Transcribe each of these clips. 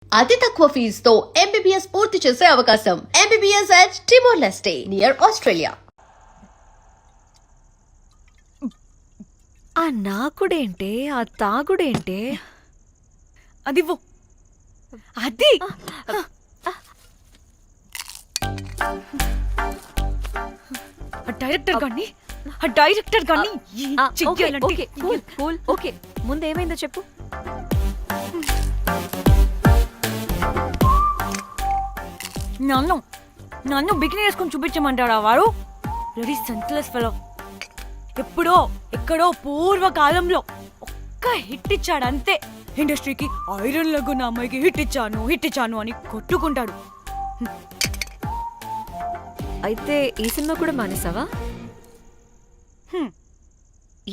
అతి తక్కువ ఫీజుతో ఎంబీబీఎస్ పూర్తి చేసే అవకాశం. MBBS at Timor-Leste near Australia. ఆ నాకుడేంటే ఆ తాగుడేంటే అది అది డైరెక్టర్ గాని ఓకే ముందేమైందో చెప్పు. నన్ను బికినీ వేసుకొని చూపించమంటాడా వాడు? Ready senseless fellow. ఎప్పుడో ఎక్కడో పూర్వకాలంలో ఒక్క హిట్ ఇచ్చాడు అంతే. ఇండస్ట్రీకి ఐరన్ లెగ్ ఉన్న అమ్మాయికి హిట్ ఇచ్చాను అని కొట్టుకుంటాడు. అయితే ఈ సినిమా కూడా మానేసావా?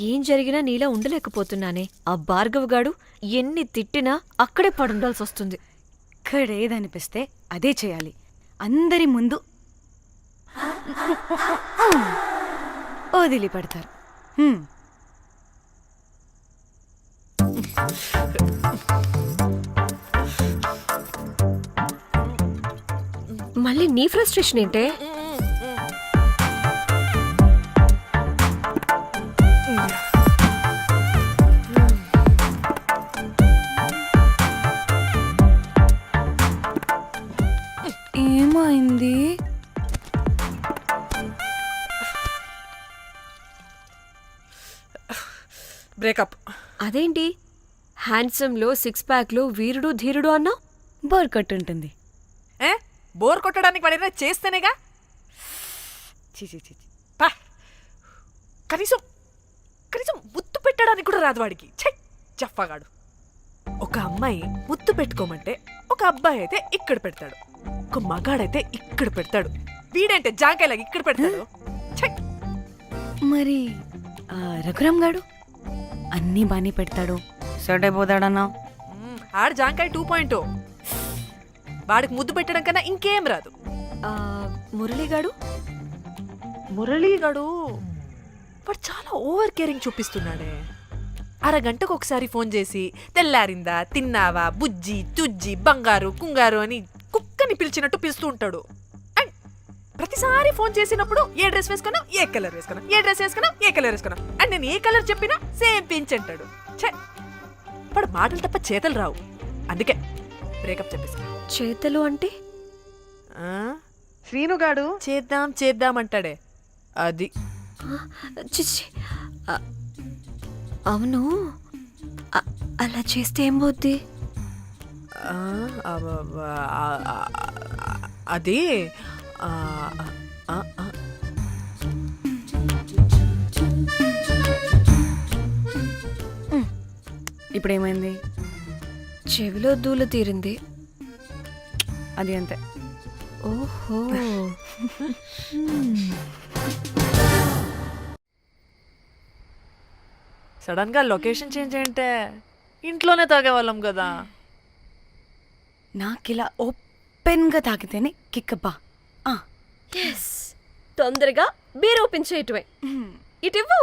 ఏం జరిగినా నీలా ఉండలేకపోతున్నానే. ఆ భార్గవ్ గాడు ఎన్ని తిట్టినా అక్కడే పడుండాల్సి వస్తుంది. ఇక్కడ ఏదనిపిస్తే అదే చేయాలి. అందరి ముందు వదిలిపెడతారు. మళ్ళీ నీ ఫ్రస్ట్రేషన్ ఏంటే? ఏమైంది? బ్రేకప్. అదేంటి హ్యాండ్సమ్ లో సిక్స్ ప్యాక్ లో వీరుడు ధీరుడు అన్నా? బోర్ కట్టుంటుంది. బోర్ కొట్టడానికి పడినా చేస్తేనేగా. పా. కనీసం ముద్దు పెట్టడానికి కూడా రాదు వాడికి. చెప్పగాడు. ఒక అమ్మాయి ముద్దు పెట్టుకోమంటే ఒక అబ్బాయి అయితే ఇక్కడ పెడతాడు, ఒక మగాడైతే ఇక్కడ పెడతాడు. వీడంటే జాంకాయలాగా ఇక్కడ పెడతాడు. మరి రఘురామ్ గాడు అన్నీ బానే పెడతాడు, సెట్ అయిపోతాడన్నా. ఆడు జాంకాయ 2.0. వాడికి ముద్దు పెట్టడం కన్నా ఇంకేం రాదు. మురళీగాడు వాడు చాలా ఓవర్ కేరింగ్ చూపిస్తున్నాడే. అరగంటకు ఒకసారి ఫోన్ చేసి తెల్లారిందా, తిన్నావా, బుజ్జి, తుజ్జి, బంగారు, కుంగారు అని కుక్కని పిలిచినట్టు పిలుస్తూ ఉంటాడు. అండ్ ప్రతిసారి ఫోన్ చేసినప్పుడు ఏ డ్రెస్ వేసుకున్నా, ఏ కలర్ వేసుకున్నా, ఏ డ్రెస్ వేసుకున్నా, ఏ కలర్ వేసుకున్నా అండ్ నేను ఏ కలర్ చెప్పినా సేమ్ పించ్ అంటాడు. వాడు మాటలు తప్ప చేతలు రావు. అందుకే బ్రేకప్ చెప్పేసి. చేతలు అంటే శ్రీనుగాడు చేద్దాం అంటాడే అది. చిచ్చి. అవును, అలా చేస్తే ఏం పోద్ది? అది ఇప్పుడేమైంది? చెవిలో దూల తీరింది. అది అంతే. ఓహో. సడన్ గా లొకేషన్ చేంజ్ అంటే ఇంట్లోనే తాగేవాళ్ళం కదా. నాకిలా ఓపెన్ గా తాగితేనే కిక్కబ్బా. తొందరగా బీర్ ఓపెన్ చేయటమే. ఇటివ్వు.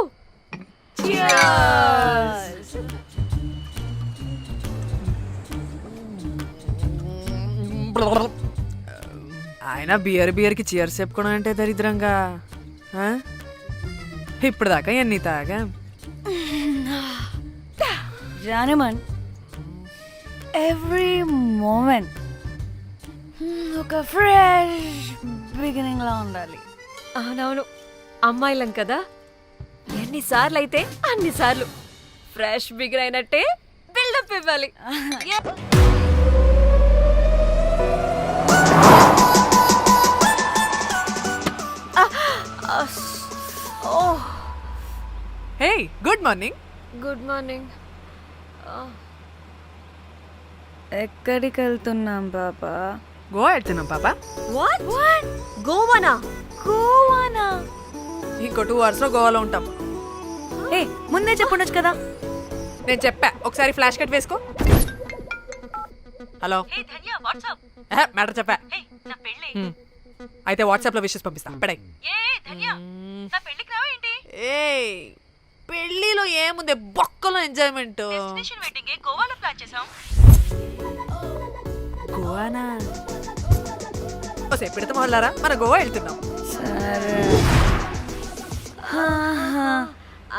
ఆయన బియర్కి చీర్స్ చెప్పుకోవడం అంటే దరిద్రంగా. ఇప్పుడు దాకా ఎన్ని తాగా జానమన్. ఎవ్రీ మూమెంట్ ఒక ఫ్రెష్ బిగినింగ్ లా ఉండాలి. అవునవును, అమ్మాయిలం కదా, ఎన్నిసార్లు అయితే అన్నిసార్లు ఫ్రెష్ బిగిన్ అయినట్టే బిల్డప్ ఇవ్వాలి. హే, గుడ్ మార్నింగ్. Good morning. ఎక్కడికి వెళ్తున్నాం పాపా? గోవా వెళ్తున్నాం పాపా. వాట్? గోవానా? ఇంకో 2 hours లో గోవాలో ఉంటాం. ఏ ముందే చెప్పుండొచ్చు కదా. నేను చెప్పా, ఒకసారి ఫ్లాష్ కట్ వేసుకో. హలో, మ్యాటర్ చెప్పా. అయితే వాట్సాప్ లో విషెస్ పంపిస్తా. పడాయి. ఏ పెళ్లిలో ఏముంది, బొక్కలో ఎంజాయ్మెంట్. గోవానా? ఓసే పిడత మొహల్లారా, మన గోవా వెళ్తున్నాం. సరే.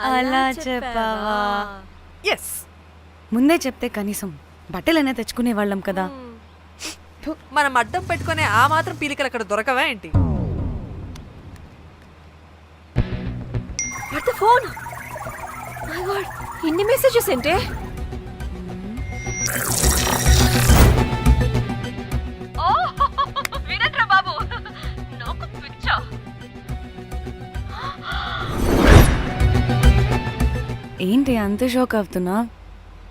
అలా చెప్పావా? ఎస్. ముందే చెప్తే కనీసం బట్టలైనా తెచ్చుకునే వాళ్ళం కదా. మనం అడ్డం పెట్టుకునే ఆ మాత్రం పీలికలు అక్కడ దొరకవా ఏంటి? What the phone? My God, ఇన్ని మెసేజెస్ ఏంటే? ఓ వీరేంద్ర బాబు, నాకు పిచ్చా. ఏంటి అంత షాక్ అవుతున్నా?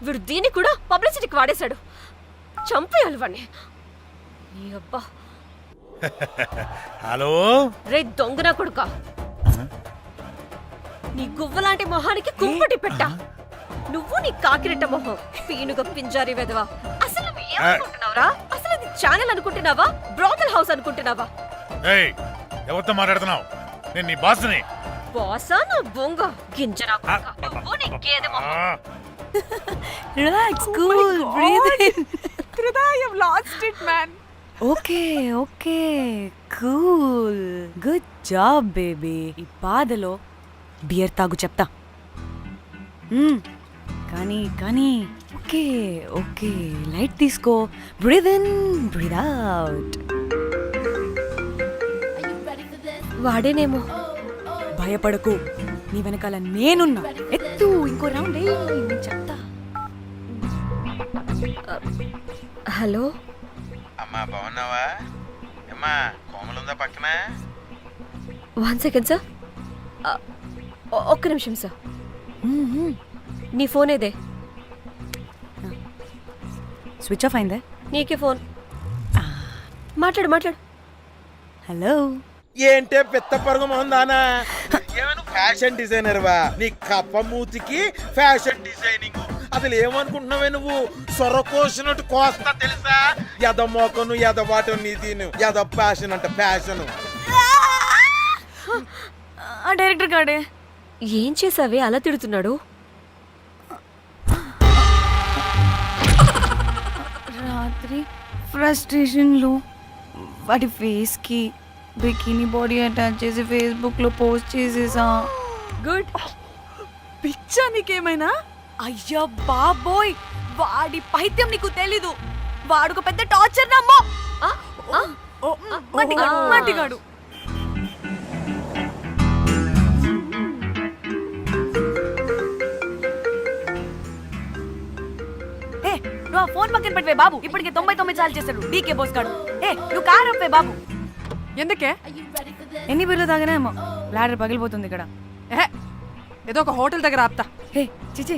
వీడు దీన్ని కూడా పబ్లిసిటీకి వాడేశాడు. చంపేయాలి వాడిని. నీ అబ్బా. హలో రే దొంగన కొడుక, నీ గువ్వలాంటి మొహానికి కుంపటి పెట్టా. నువ్వు నీ కాకిరెట్ట మొహం, పీనుగ పింజారి వెదవా. అసలు నువ్వు ఏమనుకుంటున్నావురా? అసలు ఇది ఛానల్ అనుకుంటున్నావా, బ్రోకల్ హౌస్ అనుకుంటున్నావా? ఏయ్, ఎవరితో మాట్లాడుతున్నావు? నేను నీ బాస్ని. బాసా నా బొంగ గింజరా కొడుక, నువ్వు నీ గేదె మొహం. Relax, cool, breathe in. I've lost it, man. Okay okay, cool, good job baby. ఈ బాధలో బియర్ తాగు చెప్తా. కానీ కానీ ఓకే ఓకే, లైట్ తీసుకో. Breathe in, breathe out. వాడేనేమో. భయపడకు, నీ వెనకాల నేనున్నా. ఎత్తు, ఇంకో రౌండ్ నేను చెప్తా. హలో అమ్మా, బాగున్నావా? అమ్మా, కోమలుందా పక్కన? 1 సెకండ్ సార్. ఒక్క నిమిషం సార్. నీ ఫోన్ ఏదే? స్విచ్ ఆఫ్ అయిందే. నీకే ఫోన్. మాట్లాడు మాట్లాడు. హలో. ఏంటే పెద్ద పరుగు మొహందానా? ఏమైనా ఫ్యాషన్ డిజైనర్ వా? నీ కప్ప మూతికి ఫ్యాషన్ డిజైనింగ్. అసలు ఏమనుకుంటున్నావే నువ్వు? సొర కోసినట్టు కోస్తా తెలుసా? ఎద మోకను ఎద వాటను నీ దీని ఎద ఫ్యాషన్ అంటే ఫ్యాషన్. డైరెక్టర్ గాడే ఏం చేసావే అలా తిడుతున్నాడు? రాత్రి ఫ్రస్ట్రేషన్లో వాడి ఫేస్కి బికినీ బాడీ అటాచ్ చేసి ఫేస్బుక్లో పోస్ట్ చేసేసా. గుడ్. పిచ్చా నీకేమైనా? అయ్యా బాబోయ్, వాడి పైత్యం నీకు తెలీదు. వాడుక పెద్ద టార్చర్ నమ్మో. మట్టిగాడు. నువ్వు ఆ ఫోన్ పక్కన పెట్టవే బాబు. ఇప్పటికే 99 సార్లు చేశాడు డీకే బోస్ గాడు. నువ్వు కారు అప్పే బాబు. ఎందుకే? ఎన్ని బిర్లు తాగినామో లాడర్ పగిలిపోతుంది ఇక్కడ. ఏదో ఒక హోటల్ దగ్గర ఆపుతా. చిచి,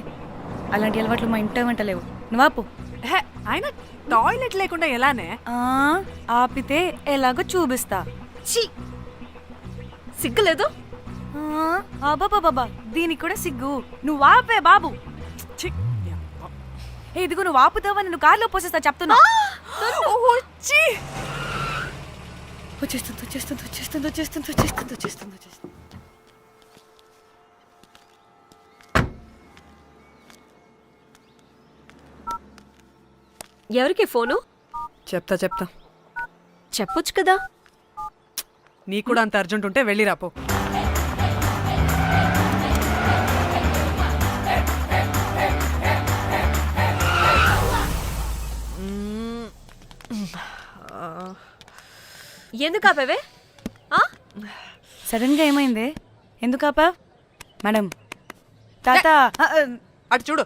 అలాంటి అలవాట్లు మా ఇంట వెంట లేవు. నువ్వు ఆపు. ఆయన టాయిలెట్ లేకుండా ఎలానే? ఆపితే ఎలాగో చూపిస్తా. ఛీ, సిగ్గులేదు? బాబా, దీనికి కూడా సిగ్గు. నువ్వు ఆపే బాబు. ఇదిగో నువ్వు ఆపుతావని నువ్వు కార్లో పోసేస్తా చెప్తున్నా. వచ్చేస్తుంది. ఎవరికి ఫోను? చెప్తా చెప్పొచ్చు కదా. నీ కూడా అంత అర్జెంట్ ఉంటే వెళ్ళి రాపో. ఎందుకు ఆపేవే? సడన్ గా ఏమైంది? ఎందుకు ఆపా? మేడం, తాత అటు చూడు.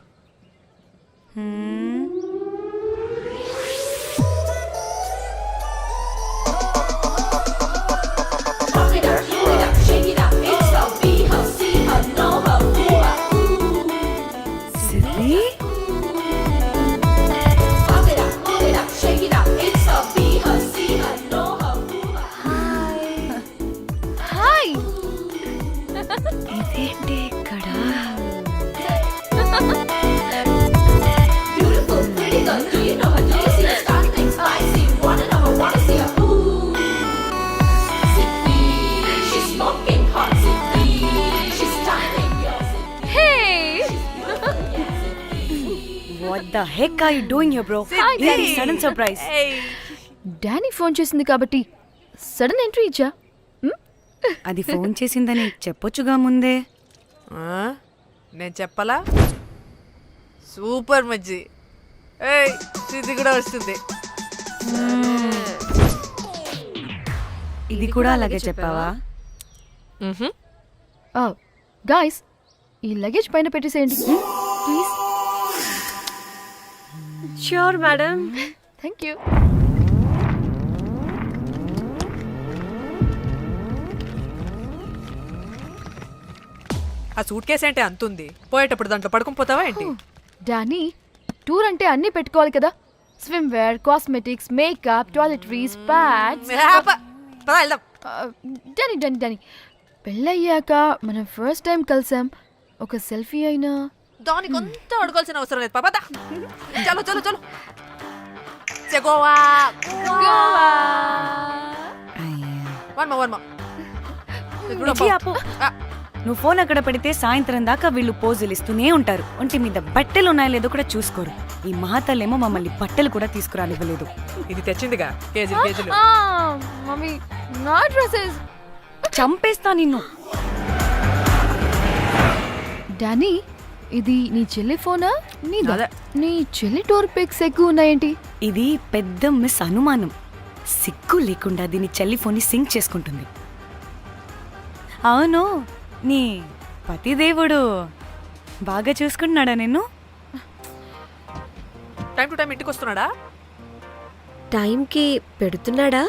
ఇదేంటి ఇక్కడ? The heck are you doing here bro? ఇది సడన్ సర్ప్రైజ్. డానీ ఫోన్ చేసింది కాబట్టి సడన్ ఎంట్రీ ఇచ్చా. అది ఫోన్ చేసిందని చెప్పొచ్చుగా ముందే. నేను చెప్పలా? సూపర్ మజ్జి. ఏయ్ ఇది కూడా వస్తుంది. ఇది కూడా అలాగే చెప్పావా? గాయ్స్, ఈ లగేజ్ పైన పెట్టేసేయండి please. Sure madam. Thank you. ఆ సూట్ కేసు అంటే అంతుంది, పోయేటప్పుడు దాంట్లో పడుకుని పోతావా ఏంటి? డానీ, టూర్ అంటే అన్నీ పెట్టుకోవాలి కదా. Swimwear, cosmetics, makeup, toiletries, pads. పదా వెళ్దాం. డానీ డానీ డానీ, పెళ్ళయ్యాక మనం ఫస్ట్ టైం కలిసాం. ఒక సెల్ఫీ అయినా. దానికి అంతా అడగాల్సిన అవసరం లేదు పాపా. చలో చలో చలో. గోవా. మిర్చి ఆపు. నువ్వు ఫోన్ అక్కడ పెడితే సాయంత్రం దాకా వీళ్ళు పోజులు ఇస్తూనే ఉంటారు. ఒంటి మీద బట్టలు ఉన్నాయో లేదో కూడా చూసుకోరు. ఈ మహాతల్లేమో మమ్మల్ని బట్టలు కూడా తీసుకురానివ్వలేదు. ఇది తెచ్చిందిగా కేజీలు కేజీలు. మమ్మీ, నా డ్రెస్సెస్. చంపేస్తా నిన్ను. డానీ, ఇది నీ చెల్లి ఫోనా? నీదా? అదే. నీ చెల్లి టూర్ పిక్స్ ఎక్కువ ఉన్నాయేంటి? ఇది పెద్ద మిస్ అనుమానం. సిగ్గు లేకుండా దీని చెల్లి ఫోన్ని సింక్ చేసుకుంటుంది. అవును, నీ పతిదేవుడు బాగా చూసుకుంటున్నాడా నిన్ను? టైం టు టైం ఇంటికి వస్తున్నాడా? టైంకి పెడుతున్నాడా?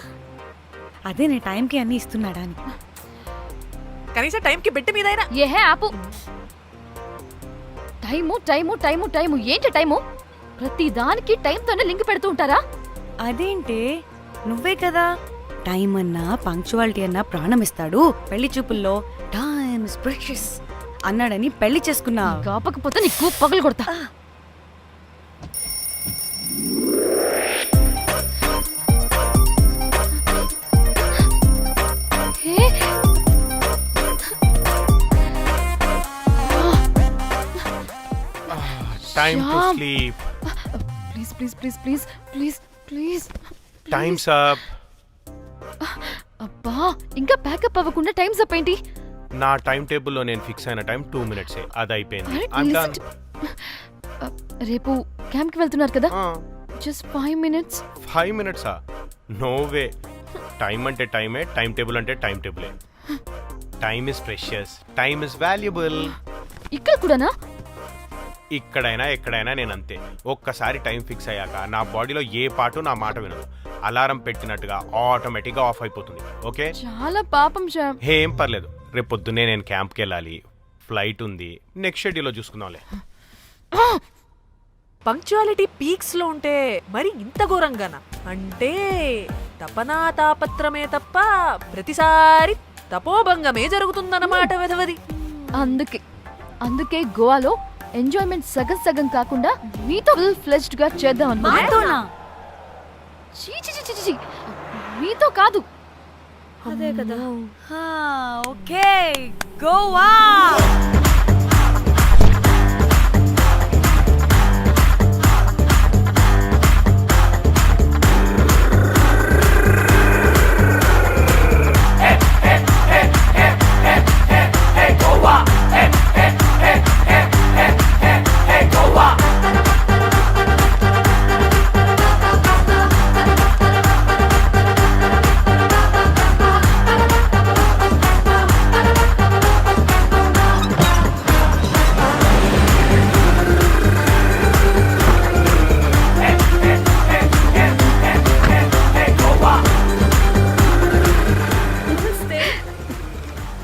అదే నీ టైంకి అన్ని ఇస్తున్నాడా అని. కనీసం టైంకి బెట్టి మీదైనా. ఏహే ఆపు. టైము టైము టైము టైము ఏంటి టైము? ప్రతి దానికి టైంతోనే లింక్ పెడుతూ ఉంటారా? అదేంటి, నువ్వే కదా టైం అన్నా పంక్చువాలిటీ అన్నా ప్రాణం ఇస్తాడు, పెళ్లి చూపుల్లో టైమ్ ఇస్ ప్రెషియస్ అన్నాడని పెళ్లి చేసుకున్నా. కాపకపోతే నీకు పగలు కొడతా. Time to sleep. Please please please please please please. Time's up. అబ్బా, ఇంకా ప్యాకప్ అవ్వకుండా టైం అప్ ఏంటి? నా టైం టేబుల్లో నేను ఫిక్స్ అయిన టైం 2 minutes. అది అయిపోయింది. Alright, I'm listen done. రేపు క్యాంప్కి వెళ్తున్నారు కదా? Just 5 minutes. 5 minutes? No way. Time అంటే టైమే, టైం టేబుల్ అంటే టైం టేబులే. Time is precious, time is valuable. ఇక్కడ కూడానా? ఇక్కడైనా ఎక్కడైనా నేను అంతే. ఒక్కసారి టైం ఫిక్స్ అయ్యాక నా బాడీలో ఏ పాటు నా మాట వినదు. అలారం పెట్టినట్టుగా ఆటోమేటిక్గా ఆఫ్ అయిపోతుంది. ఓకే, చాలా పాపం శ్యామ్. ఏం పర్లేదు. రేపు పొద్దున్నే నేను క్యాంప్కి వెళ్ళాలి, ఫ్లైట్ ఉంది. నెక్స్ట్ షెడ్యూల్లో చూసుకుందాంలే. పంక్చువాలిటీ పీక్స్ లో ఉంటే మరి ఇంత ఘోరంగానా? అంటే తపనా తాపత్రమే తప్ప ప్రతిసారి తపోభంగమే జరుగుతుందన్నమాట వెధవది. అందుకే గోవాలో ఎంజాయ్మెంట్ సగం సగం కాకుండా మీతో ఫుల్ ఫ్లెజ్డ్ గా చేద్దాం అనుకున్నా. మాతోనా? చీ చీ చీ చీ చీ. మీతో కాదు. అదే కదా. Okay, Goa.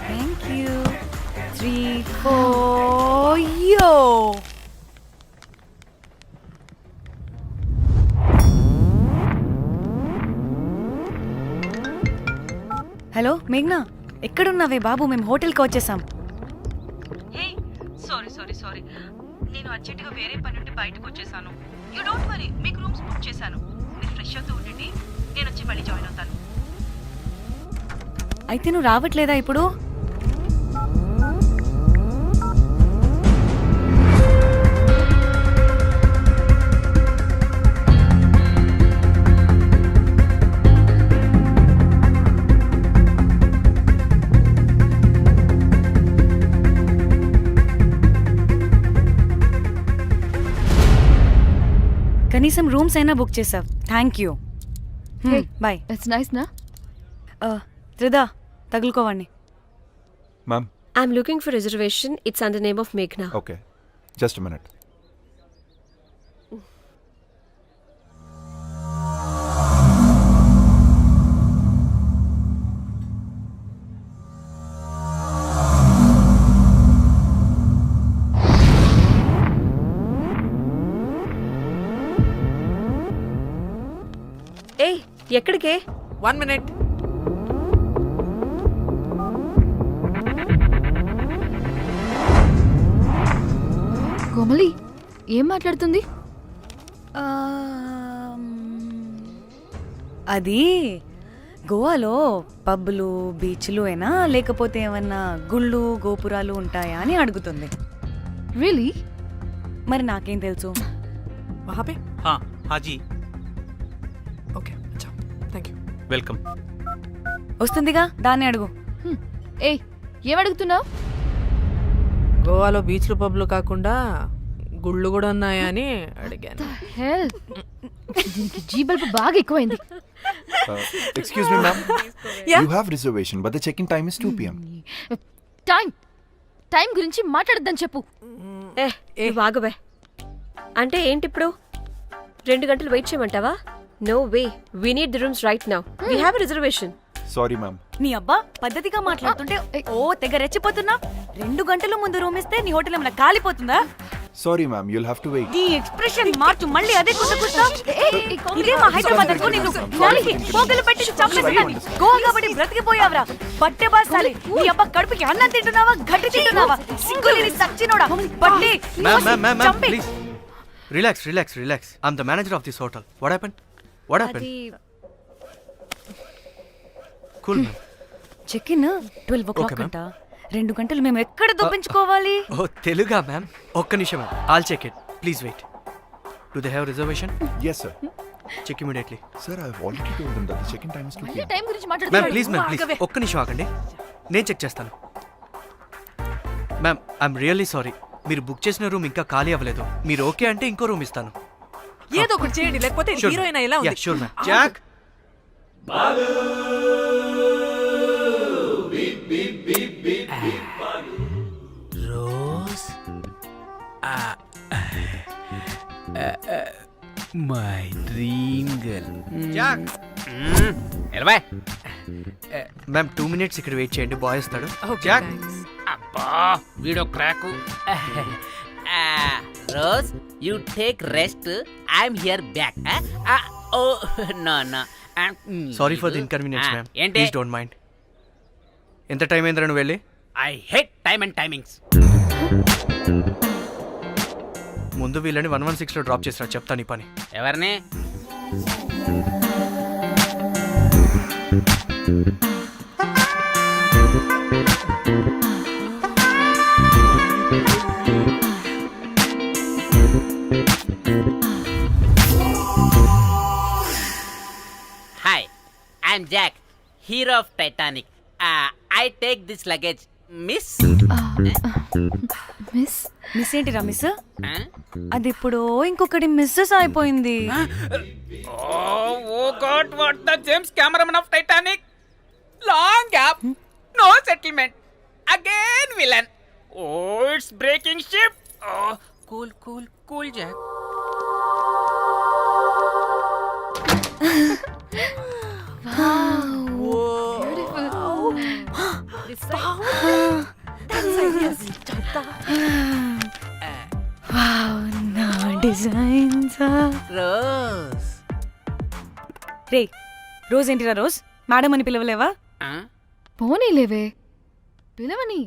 Thank you. 3, 4, yo. Hello మేఘ్నా, ఎక్కడున్నావే బాబు? మేము హోటల్కి వచ్చేసాం. సారీ నేను అర్జెంటుగా వేరే పని నుండి బయటకు వచ్చేసాను. యూ డోంట్ వరీ, మీకు రూమ్స్ బుక్ చేశాను. మీరు ఫ్రెష్ అవుతూ ఉండండి, నేను వచ్చి మళ్ళీ జాయిన్ అవుతాను. అయితే నువ్వు రావట్లేదా ఇప్పుడు? కనీసం రూమ్స్ అయినా బుక్ చేసావు, thank you. Hey. Bye. It's nice నా? త్రిదా తగులుకోవండి. Ma'am I'm looking for reservation. It's under name of మేఘ్నా. Okay, just minute. ఏయ్, ఎక్కడికే? 1 minute. కోమలి ఏం మాట్లాడుతుంది? అది గోవాలో పబ్బులు బీచ్లు అయినా లేకపోతే ఏమన్నా గుళ్ళు గోపురాలు ఉంటాయా అని అడుగుతుంది. రియలీ? మరి నాకేం తెలుసు? वहाँ पे? हाँ जी, ओके, अच्छा, थैंक यू. वेलकम. వస్తుందిగా, దాన్ని అడుగు. ఏయ్ ఏం అడుగుతున్నావు? గోవాలో బీచ్లు పబ్లు కాకుండా గుళ్ళు కూడా ఉన్నాయా అని అడిగాను. హెల్, దీనికి జీ బల్బ్ బాగా ఎక్కువైంది. Excuse me ma'am, you have reservation but the check-in time is 2 PM. Time గురించి మాట్లాడద్దని చెప్పు. నువ్వు ఆగువే. అంటే ఏంటి ఇప్పుడు 2 గంటలు వెయిట్ చేయమంటావా? No way, we need the rooms right now. We have a reservation. Sorry ma'am. నీ అబ్బా పద్ధతిగా మాట్లాడుతుంటే ఓ తెగ రెచ్చిపోతున్నా. 2 గంటల ముందు రూమ్ ఇస్తే నీ హోటల్ ఏమైనా కాలిపోతుందా? Sorry ma'am, you'll have to wait. నీ ఎక్స్ప్రెషన్ మార్చు, మళ్ళీ అదే కుసకుస్తా. ఇదే మా హైదరాబాద్ అనుకో, నిన్ను నాలికి పోగలు పెట్టి చంపేస్తాను. గోవా కాబట్టి బ్రతికిపోయావరా బట్టే బాసాలి. నీ అబ్బా కడుపుకి అన్నం తింటున్నావా, గడ్డి తింటున్నావా? సింగులేని సచ్చినోడా బట్టి చంపి. Please, relax. I'm the manager of this hotel. What happened? అది Cool, ma'am. Check in 12 o'clock Okay, ma'am. అంట. 2 గంటలు మేము ఎక్కడ దొప్పించుకోవాలి? Oh, Teluga, ma'am. ఒక్క నిమిషం, ma'am. I'll check it. Please wait. Do they have reservation? Yes sir. Check immediately. Sir, I have already told them that the check-in time is 2 PM. Time గురించి ma'am మాట్లాడుతున్నాడు. Please ఒక్క నిమిషం ఆగండి, నేను check చేస్తాను. Ma'am I'm really sorry, మీరు book చేసిన room ఇంకా ఖాళీ అవ్వలేదు. మీరు ఓకే అంటే ఇంకో రూమ్ ఇస్తాను. ఏదో ఒకటి చేయండి, లేకపోతే హీరోయిన్ ఎలా ఉంది? Sure ma'am. Jack, Rose, my dream girl. Jack. ఎలవా మ్యామ్ 2 minutes ఇక్కడ వెయిట్ చేయండి, బాయ్ వస్తాడు. Okay, Jack. thanks. అబ్బా వీడో crack. Rose, you take rest, I'm here back. Oh no no, sorry for the inconvenience ma'am, ఏంటి? Please don't mind. ఎంత time అయిందిరా నువ్వు వెళ్ళి? I hate time and timings. ముందు వీళ్ళని 116లో డ్రాప్ చేసినా, చెప్తాను ఈ పని. ఎవరిని? Hi, I'm Jack, hero of Titanic. I take this luggage, miss. Miss ఏంటిరా మిస్? అది ఇప్పుడు ఇంకొకటి మిస్సెస్ అయిపోయింది. Oh God, what the James Cameron of Titanic. Long gap, no settlement, again villain. Oh it's breaking ship. Cool cool cool Jack. Rose. రే Rose ఏంటిరా Rose? Madam అని పిలవలేవా? పోనీలేవే, పిలవని.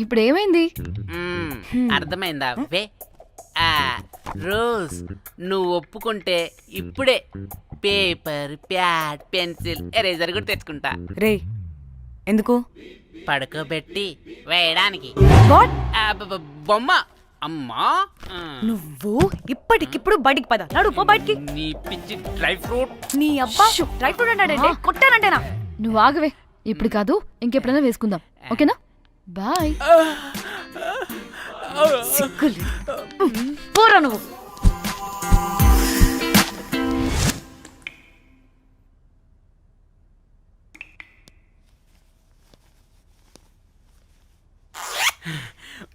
ఇప్పుడు ఏమైంది? అర్థమైందా? వే రోజ్, నువ్వు ఒప్పుకుంటే ఇప్పుడే పేపర్, ప్యాడ్, పెన్సిల్, ఎరేజర్ కూడా తెచ్చుకుంటా. రే ఎందుకు? పడుకోబెట్టి వేయడానికి. వాట్? బొమ్మ. అమ్మా, నువ్వు ఇప్పటికిప్పుడు బయటికి పద. నడు పో బయటికి. నీ పిచ్చి డ్రై ఫ్రూట్. నీ అబ్బా డ్రై ఫ్రూట్ అన్నాడంటే కొట్టానంటేనా? నువ్వు ఆగవే, ఇప్పుడు కాదు ఇంకెప్పుడైనా వేసుకుందాం, ఓకేనా? బాయ్. సిగ్గులు పోరా నువ్వు.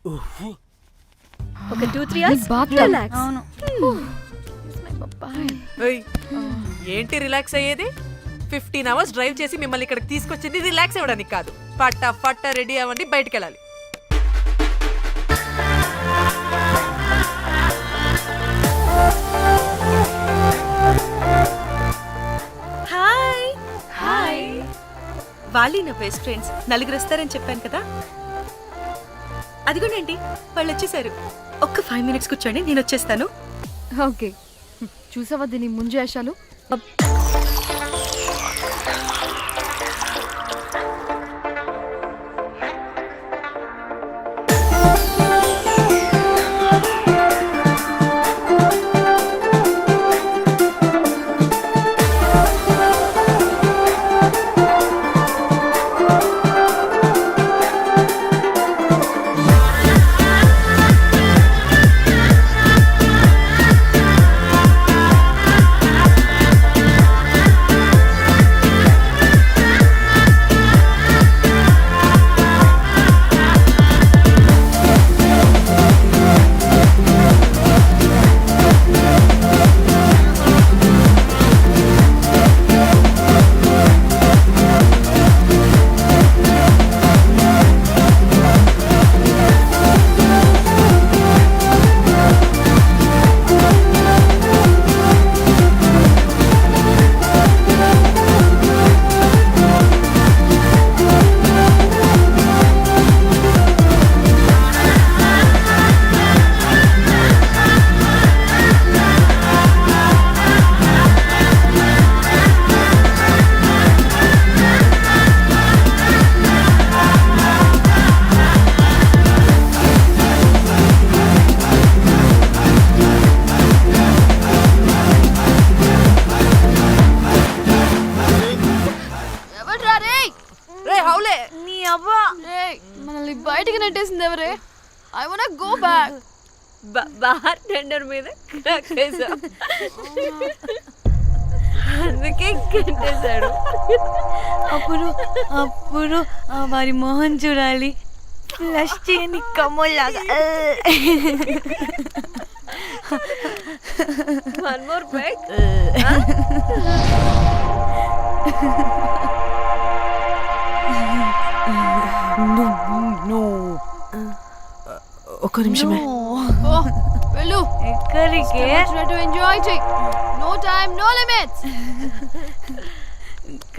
ఒక 2-3 hours bath రిలాక్స్. అవును. ఏయ్, ఏంటి రిలాక్స్ అయ్యేది? 15 hours డ్రైవ్ చేసి మిమ్మల్ని ఇక్కడికి తీసుకొచ్చింది రిలాక్స్ అవ్వడానికి కాదు. పట్ట రెడీ అవ్వండి, బయటికి వెళ్ళాలి. హాయ్ హాయ్ వాళ్ళు నా బెస్ట్ ఫ్రెండ్స్, నలుగురు వస్తారని చెప్పాను కదా. అదిగోనండి వాళ్ళు వచ్చేసారు. ఒక్క 5 minutes కూర్చోండి, నేను వచ్చేస్తాను. ఓకే, చూసావా దీని ముంజేషాలు? నీ అవ్వ మనల్ని బయటికి నెట్టేసింది ఎవరే? I want go back. Bar tender మీద క్రాకేసా. అందుకే కట్టేశాడు. అప్పుడు వారి మొహం చూడాలి, ఫ్లష్ చేయని కమ్మలాగా. One more break. ఒక్క నిమిషమే. వెళ్ళు, ఎక్కడికి? ఎంజాయ్ చెయ్యి. No time, no limits.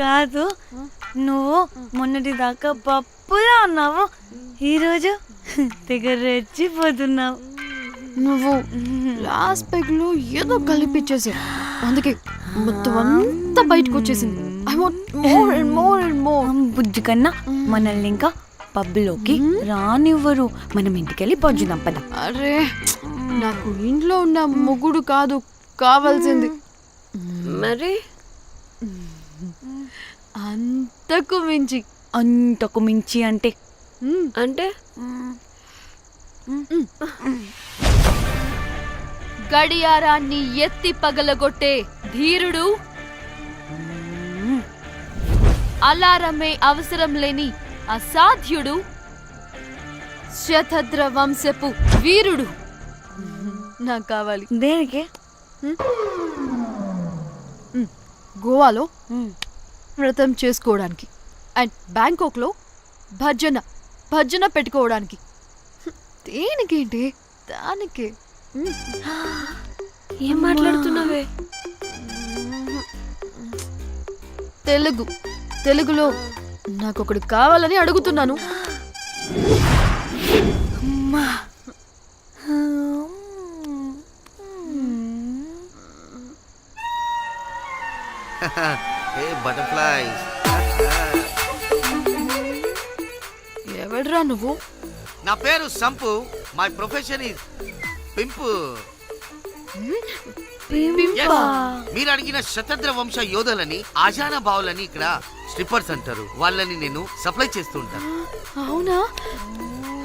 కాదు, నువ్వు మొన్నటి దాకా పప్పులా ఉన్నావు, ఈరోజు తెగ రెచ్చిపోతున్నావు. నువ్వు లాస్ట్ పెగ్ లో ఏదో కలిపిచ్చేసావు, అందుకే మొత్తం అంతా బయటకు వచ్చేసింది. I want more and more and more. బుజ్జి కన్నా మనల్ని ఇంకా పబ్లోకి రానివ్వరు. మనం ఇంటికెళ్ళి పొంచుదాం పద. అరే, నాకు ఇంట్లో ఉన్న మొగుడు కాదు కావాల్సింది. మరి అంతకు మించి. అంతకు మించి అంటే అంటే గడియారాన్ని ఎత్తి పగలగొట్టే ధీరుడు, అలారమే అవసరం లేని అసాధ్యుడు, శతద్ర వంశపు వీరుడు నాకు కావాలి. దేనికి? గోవాలో వ్రతం చేసుకోవడానికి అండ్ బ్యాంకాక్లో భజన పెట్టుకోవడానికి. దేనికేంటి? దానికే. ఏం మాట్లాడుతున్నావే? తెలుగులో నాకొకడు కావాలని అడుగుతున్నాను. ఎవడ్రా నువ్వు? నా పేరు Sampu. My profession is pimp. మీరు అడిగిన శతద్ర వంశ యోధులని, ఆజానా బావులని ఇక్కడ స్ట్రిప్పర్స్ అంటారు. వాళ్ళని నేను సప్లై చేస్తూ ఉంటాను. అవునా?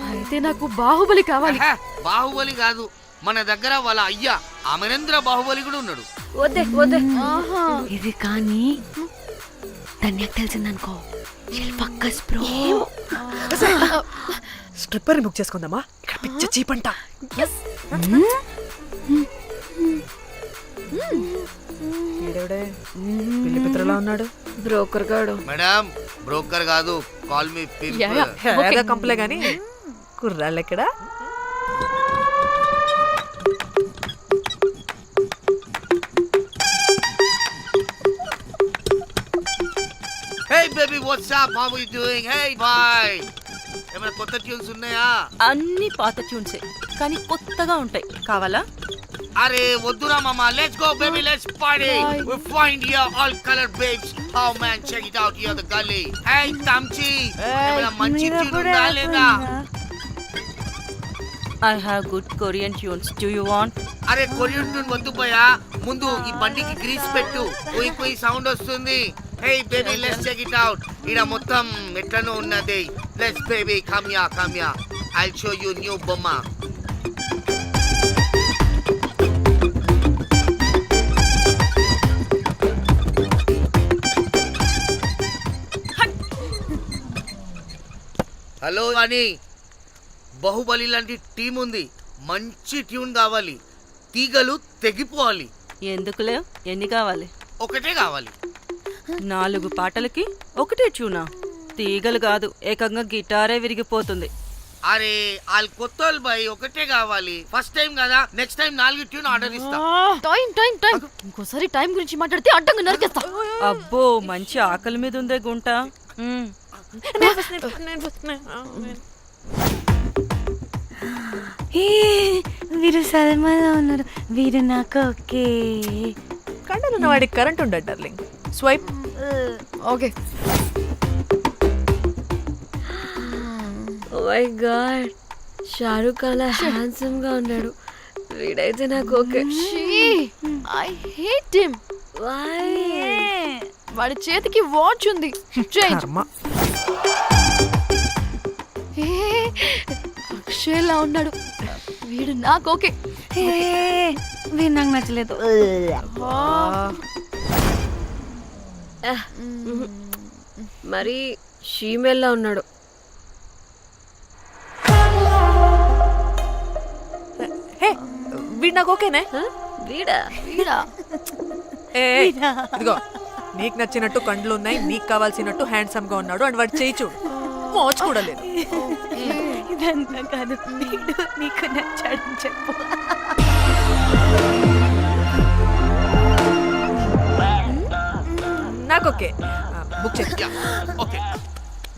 అయితే నాకు బాహుబలి కావాలి. బాహుబలి కాదు, మన దగ్గర వాళ్ళ అయ్యా అమరేంద్ర బాహుబలి కూడా ఉన్నాడు. వద్దే. ఇది కానీ ధన్యకు తెలిసిందనుకో, పక్కస్ బ్రో. స్ట్రిప్పర్ బుక్ చేసుకుందామా? ఇక్కడ పిచ్చ చీపంట. ఈడెవడే పిల్లి పిత్రలా ఉన్నాడు? బ్రోకర్ గాడు. మేడం బ్రోకర్ కాదు, కాల్ మీ ఏదో కంపలే గాని కుర్రాళ్ళు ఎక్కడ? Hey baby what's up, how are you doing? Hey boy, ఏమైనా కొత్త ట్యూన్స్ ఉన్నాయా? అన్ని పాత ట్యూన్సే కానీ కొత్తగా ఉంటాయి, కావాలా? అరే వద్దురా మామ, let's go baby, let's party. We find here all colour babes. How man, check it out here the గల్లీ. హే తమ్చి, ఏమైనా మంచి ట్యూన్ ఉందా లేదా? I have good Korean tunes, do you want? అరే కొరియన్ ట్యూన్ వద్దు పోయా, ముందు ఈ బండికి గ్రీస్ పెట్టు, కుయ్ కుయ్ సౌండ్ వస్తుంది. Hey baby let's check it out. ఇడ మొత్తం ఎట్లనో ఉన్నది. Let's baby come ya, I'll show you new బొమ్మ. హలో అని బాహుబలి లాంటి టీం ఉంది, మంచి ట్యూన్ కావాలి, తీగలు తెగిపోవాలి. ఎందుకులే, ఎన్ని కావాలి? ఒకటే కావాలి. 4 పాటలకి ఒకటే ట్యూనా? తీగలు కాదు, ఏకంగా గిటారే విరిగిపోతుంది. అరే వాళ్ళు కొత్త వాళ్ళు బాయ్, ఒకటే కావాలి. ఫస్ట్ టైం కదా, నెక్స్ట్ టైం 4 ట్యూన్ ఆర్డర్ ఇస్తా. టైం ఇంకోసారి టైం గురించి మాట్లాడితే అడ్డంగా నరికేస్తా. అబ్బో, మంచి ఆకలి మీద ఉందే గుంట. వీరు సల్మాలో ఉన్నారు, వీరు నాకు ఓకే. కండలున్న వాడికి కరెంట్ ఉండదు darling. Swipe. Okay. Oh my god, Shahrukh అలా హ్యాండ్సమ్ గా ఉన్నాడు. వీడైతే నాకు ఓకే. I hate him. వాడి చేతికి వాచ్ ఉంది. అక్షయ్లా ఉన్నాడు. వీడు నాకు ఓకే. వీరు నాకు నచ్చలేదు. మరి షీమేల్లా ఉన్నాడు. హే వీడు నాకు ఓకేనే. వీడా? ఇదిగో, నీకు నచ్చినట్టు కండ్లు ఉన్నాయి, నీకు కావాల్సినట్టు హ్యాండ్సమ్ గా ఉన్నాడు అండ్ వాడు చేయి చూడు, మోచు కూడా లేదు. ఇదంతా కాదు, వీడు నీకు నచ్చాడని చెప్పు. నాకు ఓకే. బుక్ చేసి ఓకే,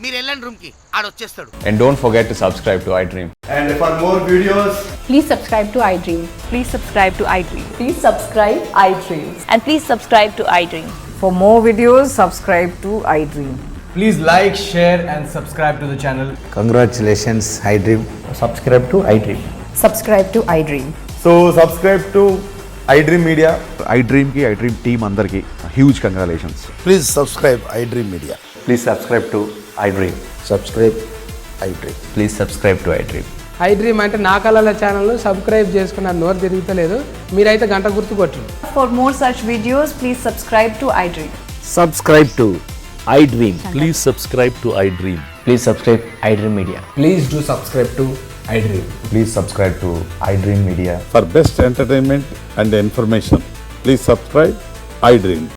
మీరు వెళ్ళండి రూమ్ కి, ఆడొచ్చేస్తాడు. And don't forget to subscribe to iDream. And for more videos, Please subscribe to iDream. Please subscribe to iDream. Please subscribe iDream. And please subscribe to iDream. For more videos, subscribe to iDream. Please like, share and subscribe to the channel. Congratulations iDream. Subscribe to iDream. Subscribe to iDream. so subscribe to iDream Media. iDream ki iDream team andarki huge congratulations. Please subscribe iDream Media. Please subscribe to iDream. Subscribe iDream. Please subscribe to iDream. iDream అంటే నా కళల channel subscribe చేసుకున్న నోరు తిరుగుతలేదు. మీరైతే గంట గుర్తు కొట్టండి. For more such videos, please subscribe to iDream. Subscribe to iDream. Please subscribe to iDream. Please subscribe iDream Media. Please do subscribe to iDream. Please subscribe to iDream Media. For best entertainment and information, please subscribe iDream.